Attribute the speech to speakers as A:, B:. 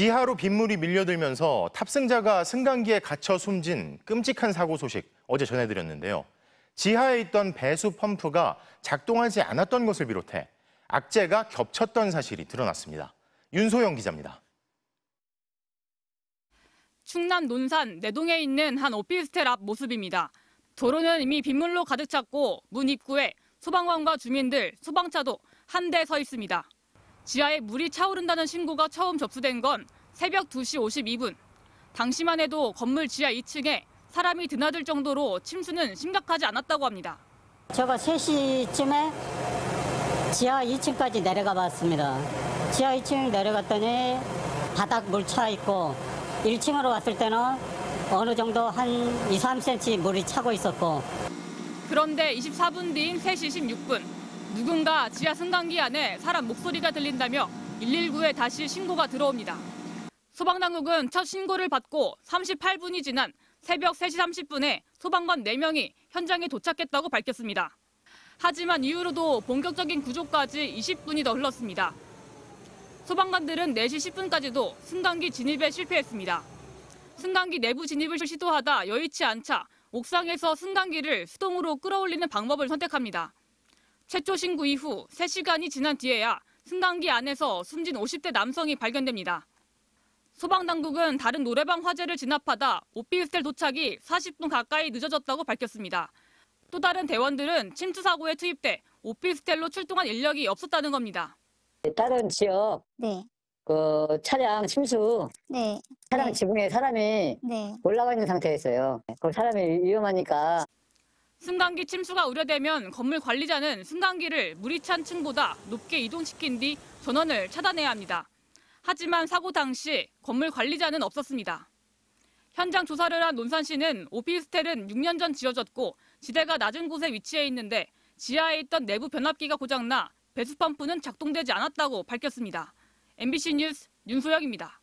A: 지하로 빗물이 밀려들면서 탑승자가 승강기에 갇혀 숨진 끔찍한 사고 소식 어제 전해드렸는데요. 지하에 있던 배수 펌프가 작동하지 않았던 것을 비롯해 악재가 겹쳤던 사실이 드러났습니다. 윤소영 기자입니다.
B: 충남 논산 내동에 있는 한 오피스텔 앞 모습입니다. 도로는 이미 빗물로 가득 찼고 문 입구에 소방관과 주민들, 소방차도 한 대 서 있습니다. 지하에 물이 차오른다는 신고가 처음 접수된 건 새벽 2시 52분. 당시만 해도 건물 지하 2층에 사람이 드나들 정도로 침수는 심각하지 않았다고 합니다.
C: 제가 3시쯤에 지하 2층까지 내려가 봤습니다. 지하 2층 내려갔더니 바닥 물 차 있고 1층으로 왔을 때는 어느 정도 한 2, 3cm 물이 차고 있었고. 그런데
B: 24분 뒤인 3시 16분. 누군가 지하 승강기 안에 사람 목소리가 들린다며 119에 다시 신고가 들어옵니다. 소방당국은 첫 신고를 받고 38분이 지난 새벽 3시 30분에 소방관 4명이 현장에 도착했다고 밝혔습니다. 하지만 이후로도 본격적인 구조까지 20분이 더 흘렀습니다. 소방관들은 4시 10분까지도 승강기 진입에 실패했습니다. 승강기 내부 진입을 시도하다 여의치 않자 옥상에서 승강기를 수동으로 끌어올리는 방법을 선택합니다. 최초 신고 이후 3시간이 지난 뒤에야 승강기 안에서 숨진 50대 남성이 발견됩니다. 소방당국은 다른 노래방 화재를 진압하다 오피스텔 도착이 40분 가까이 늦어졌다고 밝혔습니다. 또 다른 대원들은 침수 사고에 투입돼 오피스텔로 출동한 인력이 없었다는 겁니다.
D: 다른 지역 차량 침수 차량 지붕에 사람이 올라가 있는 상태였어요. 그 사람이 위험하니까.
B: 승강기 침수가 우려되면 건물 관리자는 승강기를 물이 찬 층보다 높게 이동시킨 뒤 전원을 차단해야 합니다. 하지만 사고 당시 건물 관리자는 없었습니다. 현장 조사를 한 논산시는 오피스텔은 6년 전 지어졌고 지대가 낮은 곳에 위치해 있는데 지하에 있던 내부 변압기가 고장나 배수펌프는 작동되지 않았다고 밝혔습니다. MBC 뉴스 윤소영입니다.